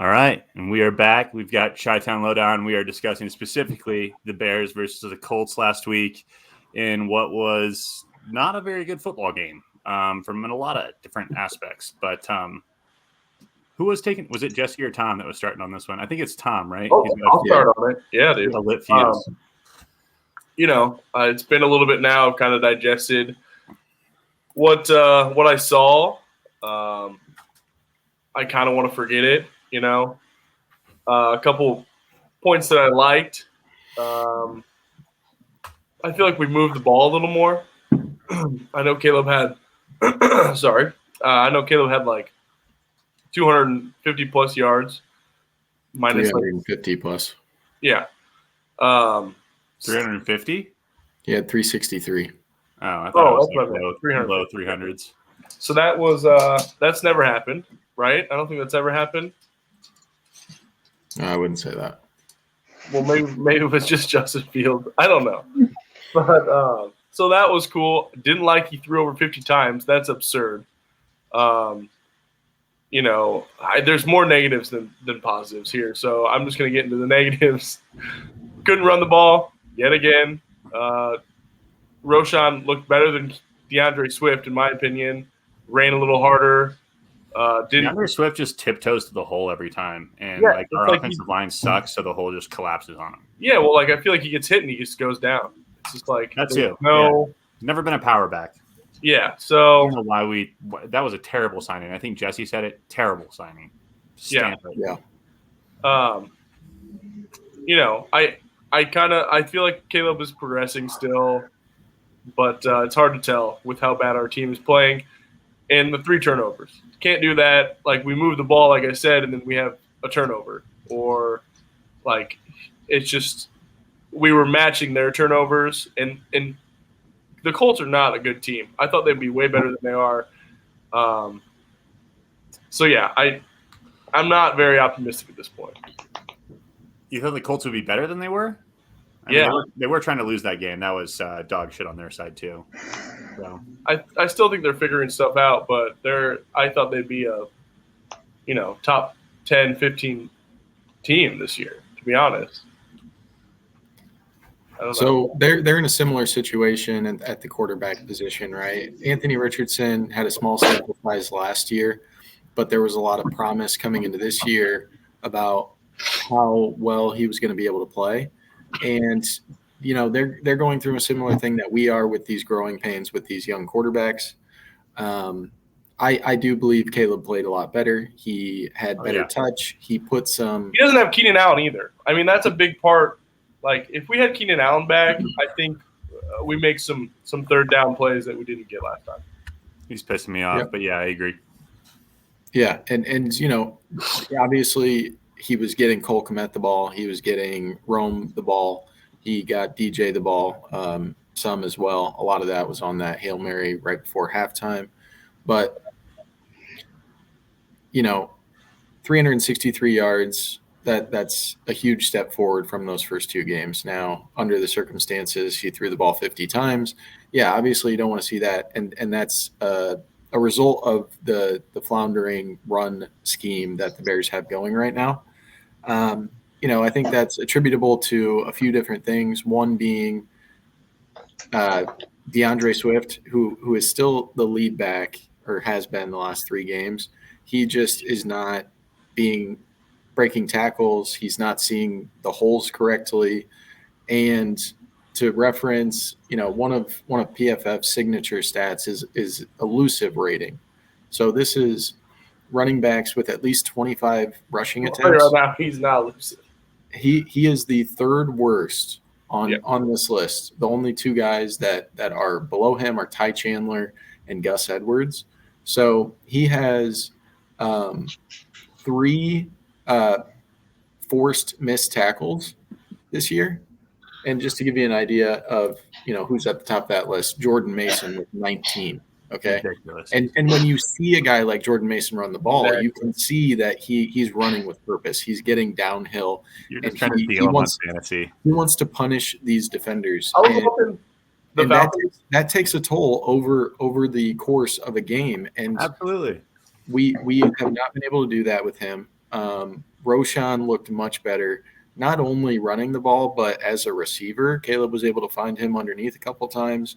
All right, and we are back. We've got Chi-Town Lowdown. We are discussing specifically the Bears versus the Colts last week in what was not a very good football game from a lot of different aspects. But who was taking? Was it Jesse or Tom that was starting on this one? I think it's Tom, right? Oh, I'll start on it. Yeah, dude. A lit fuse. It's been a little bit now. I've kind of digested what I saw. I kind of want to forget it. A couple points that I liked. I feel like we moved the ball a little more. I know Caleb had like 250 plus yards. Minus 350 plus. Yeah. 350? He had 363. Oh, I thought it was like low 300s. So that was that's never happened, right? I don't think that's ever happened. No, I wouldn't say that. Well, maybe it was just Justin Fields. I don't know. But so that was cool. Didn't like he threw over 50 times. That's absurd. There's more negatives than positives here. So I'm just going to get into the negatives. Couldn't run the ball yet again. Roschon looked better than DeAndre Swift, in my opinion. Ran a little harder. DeAndre Swift just tiptoes to the hole every time, and our offensive line sucks, so the hole just collapses on him. Yeah, well, I feel like he gets hit and he just goes down. It's just like that's it. No, never been a power back. Yeah, so I don't know why that was a terrible signing. I think Jesse said it. Terrible signing. Stanford. Yeah. I feel like Caleb is progressing still, but it's hard to tell with how bad our team is playing. And the 3 turnovers. Can't do that. Like, we move the ball, like I said, and then we have a turnover. Or, it's just we were matching their turnovers. And the Colts are not a good team. I thought they'd be way better than they are. I'm not very optimistic at this point. You thought the Colts would be better than they were? I mean, they were trying to lose that game. That was dog shit on their side too. So I still think they're figuring stuff out, but I thought they'd be a top 10, 15 team this year, to be honest. I don't know. They're in a similar situation at the quarterback position, right? Anthony Richardson had a small sample size last year, but there was a lot of promise coming into this year about how well he was going to be able to play. And, they're going through a similar thing that we are with these growing pains with these young quarterbacks. I do believe Caleb played a lot better. He had better touch. He put some – He doesn't have Keenan Allen either. I mean, that's a big part. Like, if we had Keenan Allen back, I think we make some third down plays that we didn't get last time. He's pissing me off, but yeah, I agree. Yeah, and obviously he was getting Cole Kmet the ball. He was getting Rome the ball. He got DJ the ball some as well. A lot of that was on that Hail Mary right before halftime. But, 363 yards, that's a huge step forward from those first 2 games. Now, under the circumstances, he threw the ball 50 times. Yeah, obviously you don't want to see that. And that's a result of the floundering run scheme that the Bears have going right now. I think that's attributable to a few different things. One being DeAndre Swift, who is still the lead back or has been the last 3 games. He just is not breaking tackles. He's not seeing the holes correctly. And to reference, one of PFF's signature stats is elusive rating. So this is running backs with at least 25 rushing attempts. Right now, he's not elusive. He is the 3rd worst on this list. The only 2 guys that are below him are Ty Chandler and Gus Edwards. So he has 3 forced missed tackles this year. And just to give you an idea of who's at the top of that list, Jordan Mason with 19. Okay. Ridiculous. And when you see a guy like Jordan Mason run the ball, you can see that he's running with purpose. He's getting downhill. You're just trying to steal him on fantasy. He wants to punish these defenders. I was hoping that takes a toll over the course of a game. And absolutely, we have not been able to do that with him. Roshan looked much better, not only running the ball, but as a receiver. Caleb was able to find him underneath a couple times.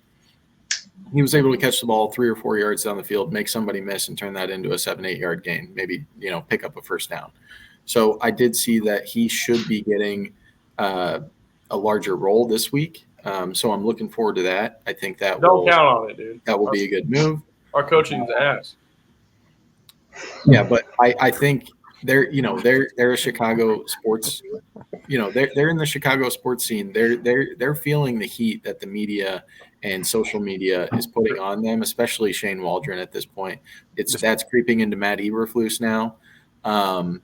He was able to catch the ball 3 or 4 yards down the field, make somebody miss, and turn that into a 7-8 yard gain, maybe, pick up a first down. So I did see that he should be getting a larger role this week. So I'm looking forward to that. I think that Don't count on it, dude. That will be a good move. Our coaching's ass. Yeah, but I think they're a Chicago sports. They're in the Chicago sports scene. They're feeling the heat that the media and social media is putting on them, especially Shane Waldron at this point. That's creeping into Matt Eberflus now. Shane.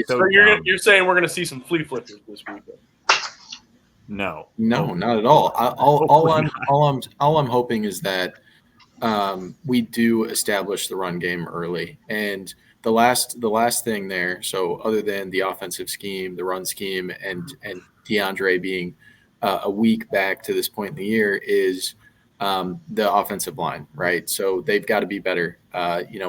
So you're saying we're going to see some flea flippers this weekend? No, not at all. All I'm hoping is that we do establish the run game early. And the last thing there, so other than the offensive scheme, the run scheme, and DeAndre being a week back to this point in the year, is the offensive line, right? So they've got to be better.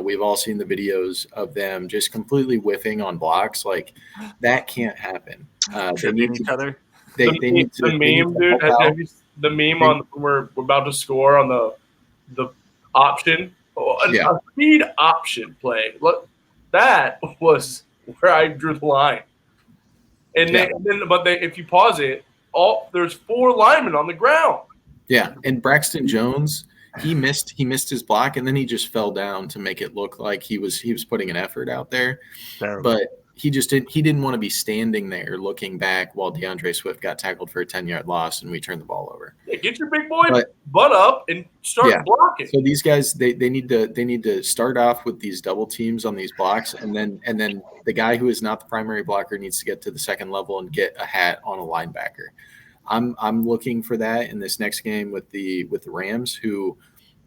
We've all seen the videos of them just completely whiffing on blocks. Like, that can't happen. They need each other. They need to. The meme, dude. Have you the meme on we're about to score on the option, a speed option play? Look, that was where I drew the line. And then, if you pause it, there's 4 linemen on the ground. Yeah, and Braxton Jones, he missed his block, and then he just fell down to make it look like he was putting an effort out there. Terrible. But he didn't want to be standing there looking back while DeAndre Swift got tackled for a 10-yard loss and we turned the ball over. Yeah, get your big boy butt up and start blocking. So these guys, they need to start off with these double teams on these blocks, and then the guy who is not the primary blocker needs to get to the second level and get a hat on a linebacker. I'm looking for that in this next game with the Rams, who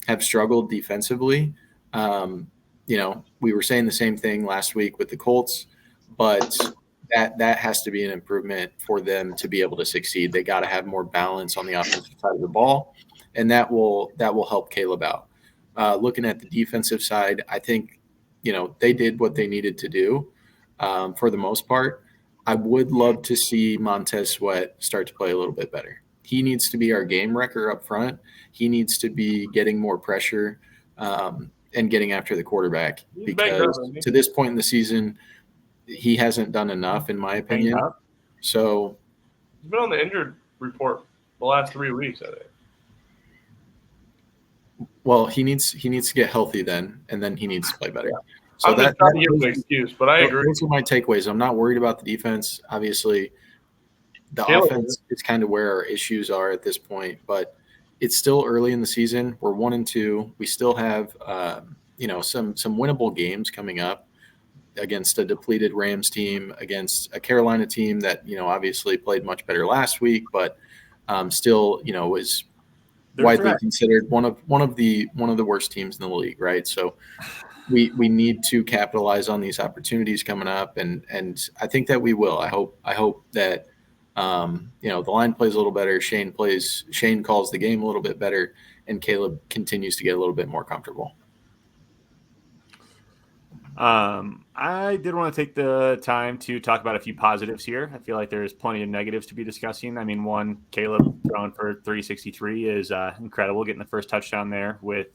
have struggled defensively. We were saying the same thing last week with the Colts, but that has to be an improvement for them to be able to succeed. They got to have more balance on the offensive side of the ball, and that will help Caleb out. Looking at the defensive side, I think they did what they needed to do for the most part. I would love to see Montez Sweat start to play a little bit better. He needs to be our game wrecker up front. He needs to be getting more pressure and getting after the quarterback, because to this point in the season, he hasn't done enough, in my opinion. So he's been on the injured report the last 3 weeks, I think. Well, he needs to get healthy then, and then he needs to play better. Yeah. So I'm not giving an excuse, but I agree. Those are my takeaways. I'm not worried about the defense. Obviously, the offense is kind of where our issues are at this point, but it's still early in the season. We're 1-2. We still have some winnable games coming up against a depleted Rams team, against a Carolina team that obviously played much better last week, but still was widely considered one of the worst teams in the league, right? So we need to capitalize on these opportunities coming up, and I think that we will. I hope that the line plays a little better. Shane calls the game a little bit better, and Caleb continues to get a little bit more comfortable. I did want to take the time to talk about a few positives here. I feel like there's plenty of negatives to be discussing. I mean, one, Caleb throwing for 363 is incredible, getting the first touchdown there with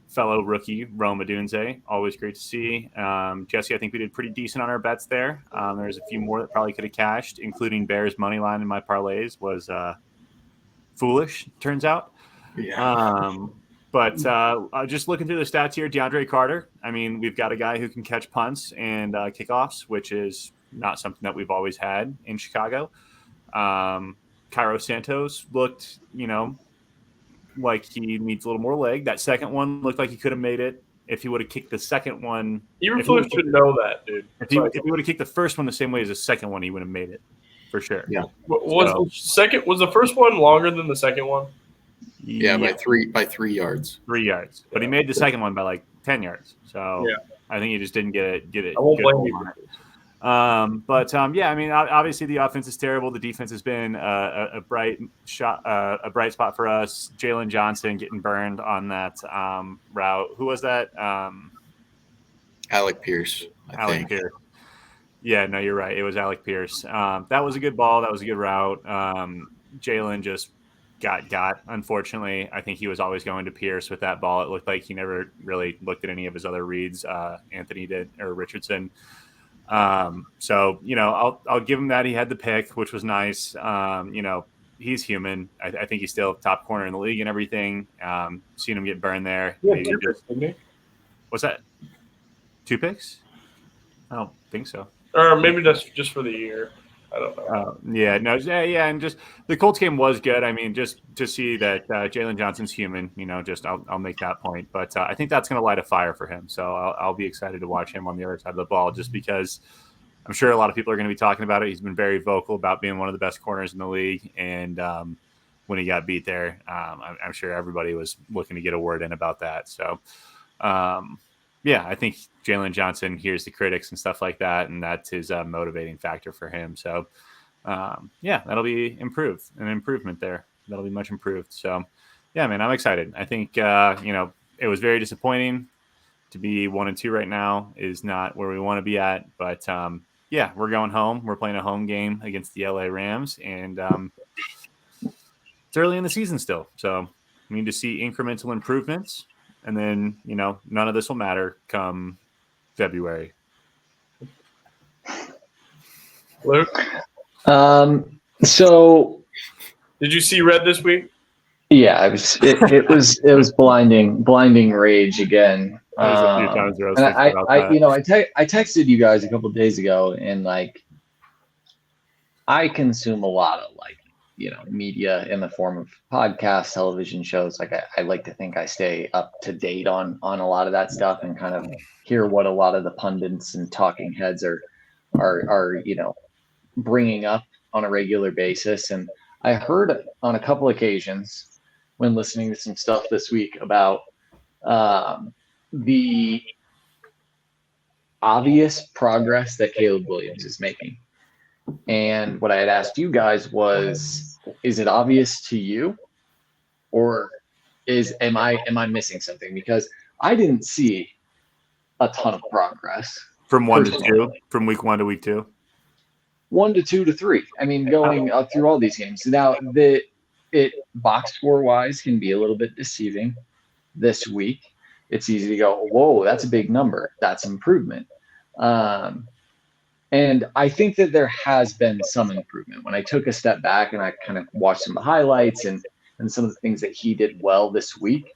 fellow rookie Rome Odunze. Always great to see. Jesse, I think we did pretty decent on our bets there. There's a few more that probably could have cashed, including Bears money line in my parlays was foolish, turns out. Yeah. But just looking through the stats here, DeAndre Carter, I mean, we've got a guy who can catch punts and kickoffs, which is not something that we've always had in Chicago. Cairo Santos looked, like he needs a little more leg. That second one looked like he could have made it if he would have kicked the second one. Eberflus should know that, dude. If he would have kicked the first one the same way as the second one, he would have made it for sure. Yeah. Was the first one longer than the second one? Yeah, by 3 yards. 3 yards, but he made the second one by like 10 yards. So I think he just didn't get it. I won't blame you. I mean, obviously the offense is terrible. The defense has been a bright spot for us. Jalen Johnson getting burned on that route. Who was that? Alec Pierce, I think. Pierce. Yeah, no, you're right. It was Alec Pierce. That was a good ball. That was a good route. Jalen just got. Unfortunately, I think he was always going to Pierce with that ball. It looked like he never really looked at any of his other reads. Anthony did, or Richardson. So I'll give him that. He had the pick, which was nice. He's human. I think he's still top corner in the league and everything. Seen him get burned there. Yeah, Maybe just, what's that? 2 picks? I don't think so. Or maybe that's just for the year. I don't know. And just the Colts game was good. I mean, just to see that Jalen Johnson's human, I'll make that point. But I think that's going to light a fire for him. So I'll be excited to watch him on the other side of the ball, just because I'm sure a lot of people are going to be talking about it. He's been very vocal about being one of the best corners in the league, and when he got beat there, I'm sure everybody was looking to get a word in about that. So. I think Jalen Johnson hears the critics and stuff like that, and that's his motivating factor for him. So, that'll be an improvement there. That'll be much improved. So, yeah, man, I'm excited. I think, it was very disappointing to be 1-2 right now is not where we want to be at. But, we're going home. We're playing a home game against the LA Rams, and it's early in the season still. So, we need to see incremental improvements. And then, none of this will matter come February. Luke? So did you see Red this week? Yeah, it was blinding rage again. There's a few times where I texted you guys a couple of days ago, and I consume a lot of media in the form of podcasts, television shows. I like to think I stay up to date on a lot of that stuff and kind of hear what a lot of the pundits and talking heads are bringing up on a regular basis. And I heard on a couple occasions when listening to some stuff this week about the obvious progress that Caleb Williams is making. And what I had asked you guys was, is it obvious to you, or am I missing something? Because I didn't see a ton of progress from 1 to 2, from week 1 to week 2. 1 to 2 to 3. I mean, going up through all these games. Now, it box score wise can be a little bit deceiving this week. It's easy to go, whoa, that's a big number. That's improvement. And I think that there has been some improvement. When I took a step back and I kind of watched some of the highlights and some of the things that he did well this week,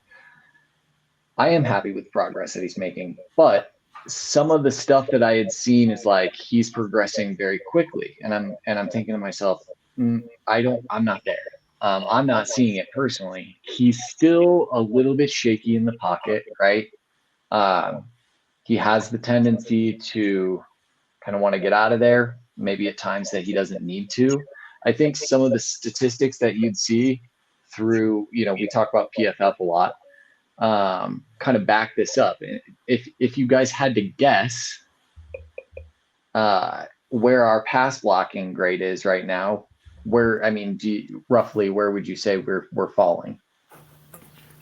I am happy with the progress that he's making. But some of the stuff that I had seen is he's progressing very quickly. And I'm thinking to myself, I'm not there. I'm not seeing it personally. He's still a little bit shaky in the pocket, right? He has the tendency to kind of want to get out of there, maybe at times that he doesn't need to. I think some of the statistics that you'd see through, we talk about PFF a lot, kind of back this up. If you guys had to guess where our pass blocking grade is right now, roughly where would you say we're falling?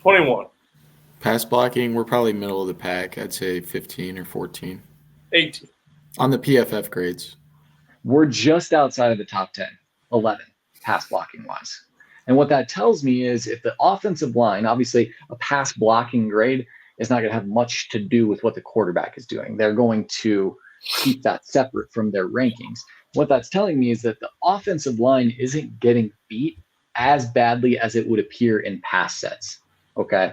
21. Pass blocking, we're probably middle of the pack. I'd say 15 or 14. 18. On the PFF grades. We're just outside of the top 10, 11, pass blocking wise. And what that tells me is if the offensive line, obviously a pass blocking grade is not going to have much to do with what the quarterback is doing. They're going to keep that separate from their rankings. What that's telling me is that the offensive line isn't getting beat as badly as it would appear in pass sets. Okay.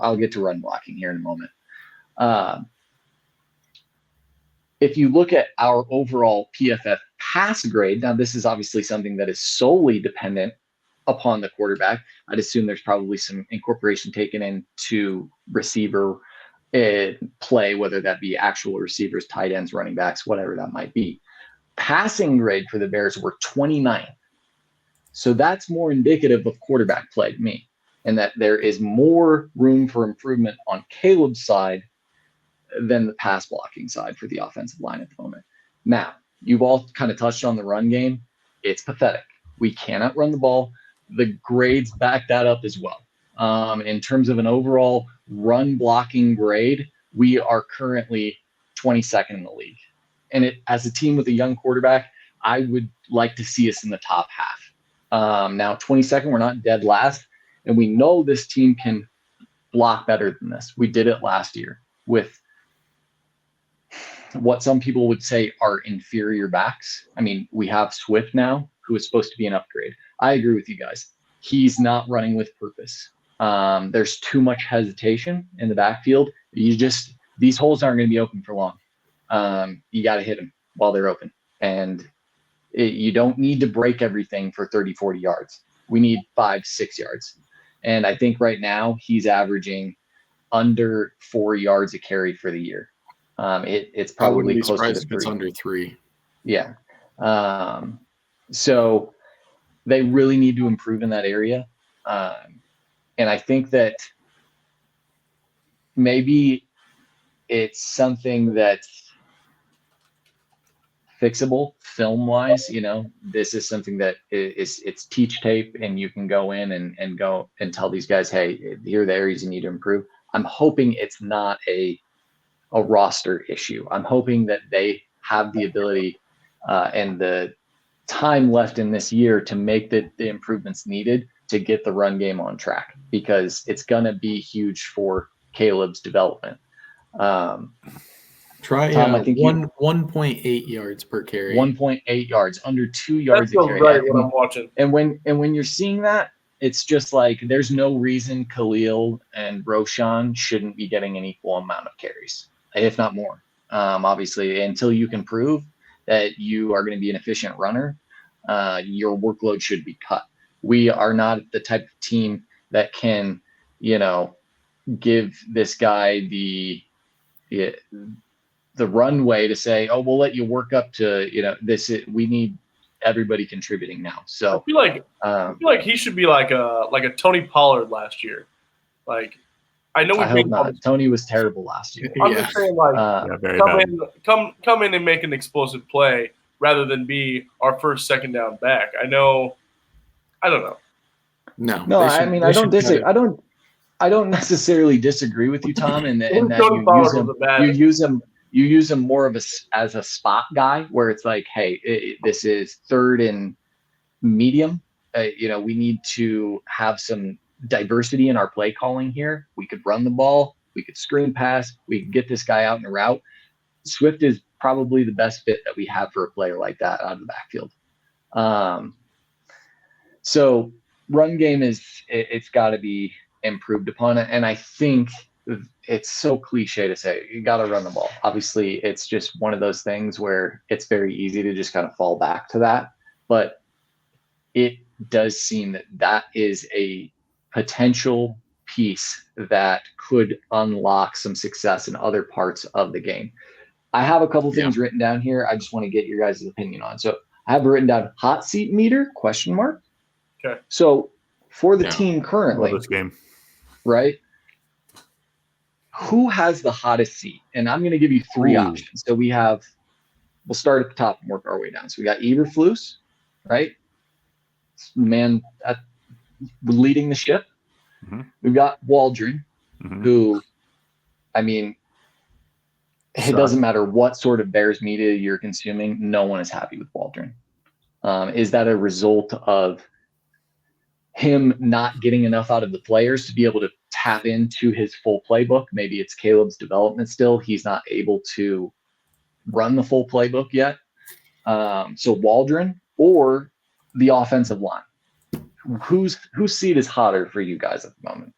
I'll get to run blocking here in a moment. If you look at our overall PFF pass grade, now this is obviously something that is solely dependent upon the quarterback. I'd assume there's probably some incorporation taken into receiver play, whether that be actual receivers, tight ends, running backs, whatever that might be. Passing grade for the Bears were 29. So that's more indicative of quarterback play to me, and that there is more room for improvement on Caleb's side than the pass blocking side for the offensive line at the moment. Now, you've all kind of touched on the run game. It's pathetic. We cannot run the ball. The grades back that up as well. In terms of an overall run blocking grade, we are currently 22nd in the league. And as a team with a young quarterback, I would like to see us in the top half. Now, 22nd, we're not dead last, and we know this team can block better than this. We did it last year with what some people would say are inferior backs. I mean, we have Swift now, who is supposed to be an upgrade. I agree with you guys. He's not running with purpose. There's too much hesitation in the backfield. These holes aren't going to be open for long. You got to hit them while they're open. And you don't need to break everything for 30, 40 yards. We need 5, 6 yards. And I think right now he's averaging under 4 yards a carry for the year. It's probably close to 3. It's under 3. Yeah. So they really need to improve in that area. And I think that maybe it's something that's fixable film wise. This is something that it's teach tape, and you can go in and go and tell these guys, hey, here are the areas you need to improve. I'm hoping it's not a roster issue. I'm hoping that they have the ability and the time left in this year to make the improvements needed to get the run game on track, because it's going to be huge for Caleb's development. Try Tom, I think 1.8 yards per carry. 1.8 yards, under 2 yards a carry. Right what I'm watching. And when you're seeing that, it's just like there's no reason Khalil and Roshan shouldn't be getting an equal amount of carries, if not more. Obviously, until you can prove that you are going to be an efficient runner, your workload should be cut. We are not the type of team that can, give this guy the runway to say, oh, we'll let you work up to, we need everybody contributing now. So I feel like he should be like a Tony Pollard last year. Like, I know I hope not. Tony was terrible last year. I'm just saying, come in and make an explosive play rather than be our first second down back. I don't know. No, I mean, I don't disagree. I don't necessarily disagree with you, Tom, in that you use him more of as a spot guy, where it's like, hey, this is 3rd and medium. We need to have some diversity in our play calling here. We could run the ball, we could screen pass, we could get this guy out in a route. Swift is probably the best fit that we have for a player like that out of the backfield. So run game it's got to be improved upon it. And I think it's so cliche to say you got to run the ball. Obviously, it's just one of those things where it's very easy to just kind of fall back to that. But it does seem that is a potential piece that could unlock some success in other parts of the game. I have a couple things written down here. I just want to get your guys' opinion on. So I have written down hot seat meter ? Okay. So for the team currently, this game, right? Who has the hottest seat? And I'm going to give you 3 options. So we'll start at the top and work our way down. So we got Eberflus, right? Man leading the ship. Mm-hmm. We've got Waldron, who, I mean, it doesn't matter what sort of Bears media you're consuming, no one is happy with Waldron. Is that a result of him not getting enough out of the players to be able to tap into his full playbook? Maybe it's Caleb's development still. He's not able to run the full playbook yet. So Waldron or the offensive line. Whose seat is hotter for you guys at the moment?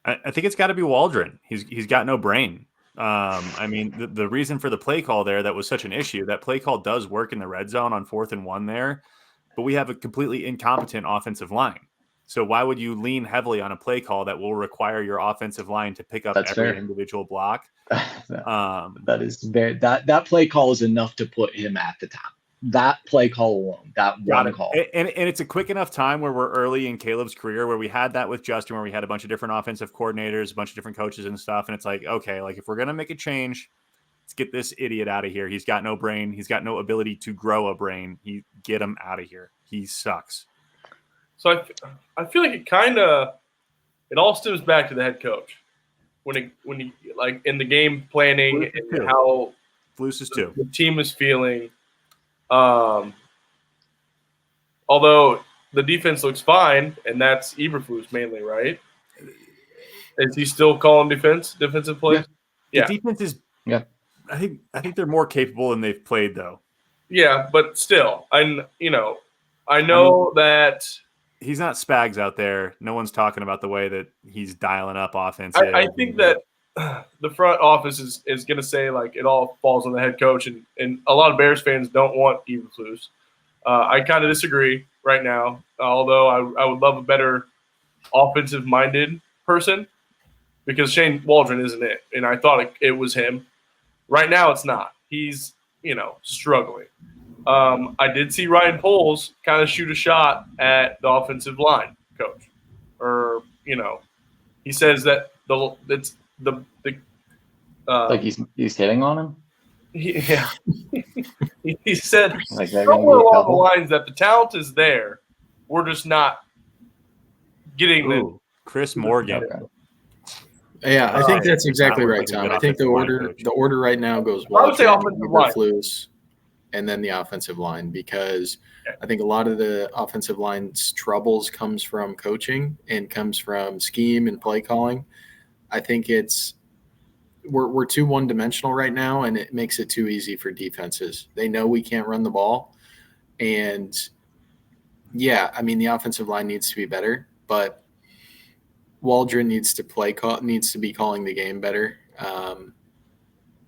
I think it's got to be Waldron. He's got no brain. I mean, the reason for the play call there, that was such an issue. That play call does work in the red zone on 4th and 1 there, but we have a completely incompetent offensive line. So why would you lean heavily on a play call that will require your offensive line to pick up every individual block? That play call is enough to put him at the top. That play call alone, that one call. And it's a quick enough time where we're early in Caleb's career, where we had that with Justin, where we had a bunch of different offensive coordinators, a bunch of different coaches and stuff. And it's like, okay, like if we're going to make a change, let's get this idiot out of here. He's got no brain. He's got no ability to grow a brain. Get him out of here. He sucks. So I feel like it all stems back to the head coach. when you like in the game planning Flus is and two. how Flus is 2. the team is feeling. Although the defense looks fine, and that's Eberflus mainly, right? Is he still calling defensive plays? The Yeah. defense is. Yeah. I think they're more capable than they've played though. Yeah, but still, I know that he's not Spags out there. No one's talking about the way that he's dialing up offensive. I think that the front office is going to say like it all falls on the head coach, and a lot of Bears fans don't want Eberflus. I kind of disagree right now, although I would love a better offensive-minded person because Shane Waldron isn't it, and I thought it was him. Right now, it's not. He's struggling. I did see Ryan Poles kind of shoot a shot at the offensive line coach, or he says that like he's hitting on him. He said Like somewhere along the lines that the talent is there, we're just not getting Chris Morgan. Yeah, I think that's exactly right, Tom. I think the order right now goes Eberflus, and then the offensive line, because I think a lot of the offensive line's troubles comes from coaching and comes from scheme and play calling. I think we're too one-dimensional right now, and it makes it too easy for defenses. They know we can't run the ball, and the offensive line needs to be better, but Waldron needs to be calling the game better.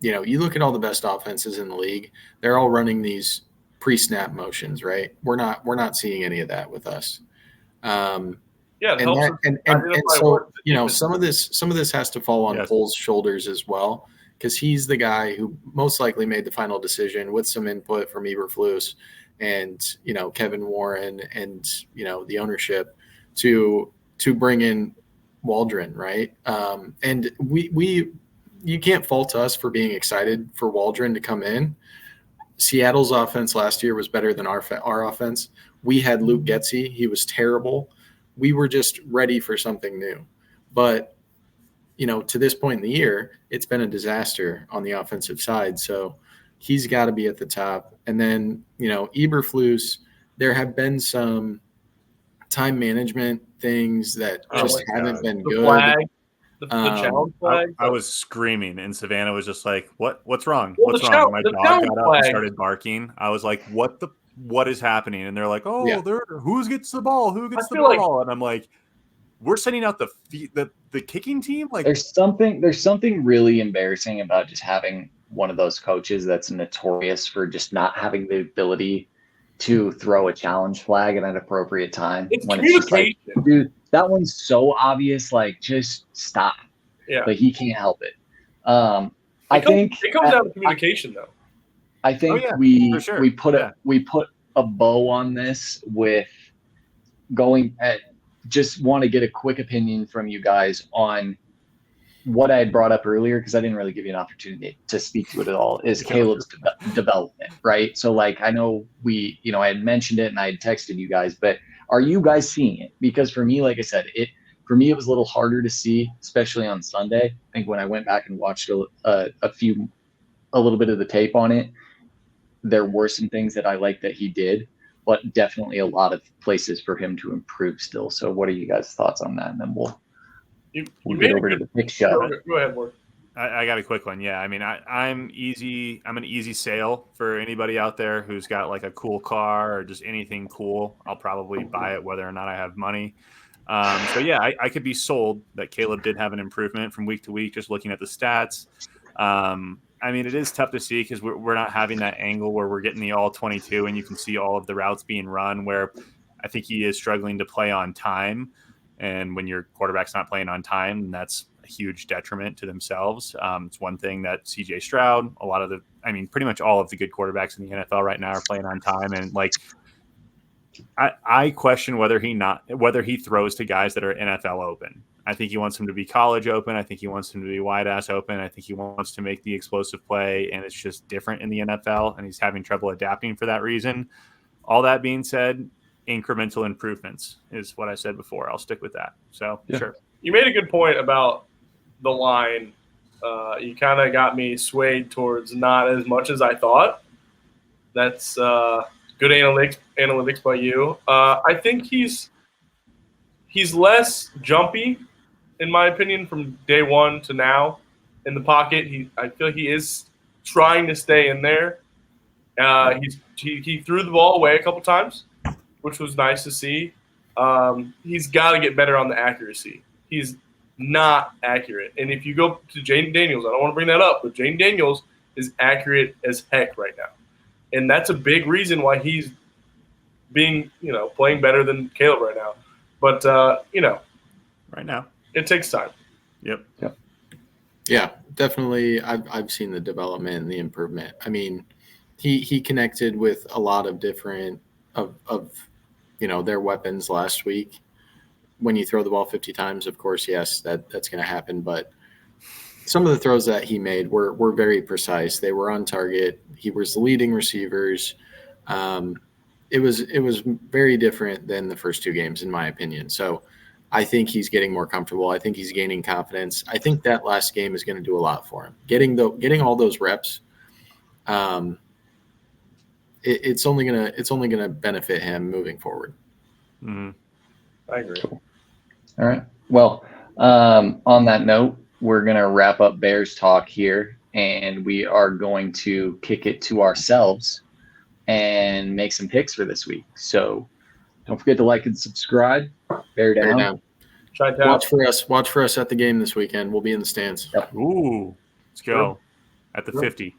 You look at all the best offenses in the league; they're all running these pre-snap motions, right? We're not seeing any of that with us. So some of this has to fall on Poles' shoulders as well, because he's the guy who most likely made the final decision with some input from Eberflus and Kevin Warren and the ownership to bring in Waldron, right? And you can't fault us for being excited for Waldron to come in. Seattle's offense last year was better than our offense. We had Luke Getsy. He was terrible. We were just ready for something new. But, to this point in the year, it's been a disaster on the offensive side. So he's got to be at the top. And then, Eberflus, there have been some time management things that just haven't been good. The challenge flag. I was screaming, and Savannah was just like, What's wrong? Well, What's wrong?" My dog got up and started barking. I was like, what is happening? And they're like, who gets the ball? Who gets the ball? And I'm like, we're sending out the kicking team. Like, there's something really embarrassing about just having one of those coaches that's notorious for just not having the ability to throw a challenge flag at an appropriate time. It's communication. It's like, dude, that one's so obvious. Like, just stop. Yeah. But he can't help it. It comes down to communication, though. I think we put a bow on this with going at. Just want to get a quick opinion from you guys on what I had brought up earlier, because I didn't really give you an opportunity to speak to it at all, is Caleb's development, right? So I know I had mentioned it and I had texted you guys, but are you guys seeing it? Because for me, like I said, it was a little harder to see, especially on Sunday. I think when I went back and watched a little bit of the tape on it, there were some things that I liked that he did, but definitely a lot of places for him to improve still. So what are you guys' thoughts on that? And then we'll get over to the pick show. Go ahead, Ward. I got a quick one. Yeah, I mean, I'm an easy sale for anybody out there who's got like a cool car or just anything cool. I'll probably buy it whether or not I have money. I could be sold that Caleb did have an improvement from week to week, just looking at the stats. I mean, it is tough to see because we're not having that angle where we're getting the all 22 and you can see all of the routes being run, where I think he is struggling to play on time. And when your quarterback's not playing on time, that's a huge detriment to themselves. It's one thing that CJ Stroud, pretty much all of the good quarterbacks in the NFL right now are playing on time. And I question whether he throws to guys that are NFL open. I think he wants him to be college open. I think he wants him to be wide ass open. I think he wants to make the explosive play, and it's just different in the NFL, and he's having trouble adapting for that reason. All that being said, incremental improvements is what I said before. I'll stick with that. So, Sure. You made a good point about the line, you kind of got me swayed towards not as much as I thought. That's good analytics by you. I think he's less jumpy, in my opinion, from day one to now in the pocket. I feel he is trying to stay in there. He threw the ball away a couple times, which was nice to see. He's got to get better on the accuracy. He's not accurate. And if you go to Jaden Daniels, I don't want to bring that up, but Jaden Daniels is accurate as heck right now. And that's a big reason why he's being, playing better than Caleb right now. But, right now, it takes time. Yep. Yeah, definitely. I've seen the development and the improvement. I mean, he connected with a lot of different of their weapons last week. When you throw the ball 50 times, of course, yes, that's going to happen. But some of the throws that he made were very precise. They were on target. He was leading receivers. It was very different than the first two games, in my opinion. So I think he's getting more comfortable. I think he's gaining confidence. I think that last game is going to do a lot for him. Getting all those reps, it's only gonna benefit him moving forward. Mm-hmm. I agree. Cool. All right. Well, on that note, we're gonna wrap up Bears talk here, and we are going to kick it to ourselves and make some picks for this week. So don't forget to like and subscribe. Bear down. Watch for us at the game this weekend. We'll be in the stands. Yep. Ooh, let's go at the 50.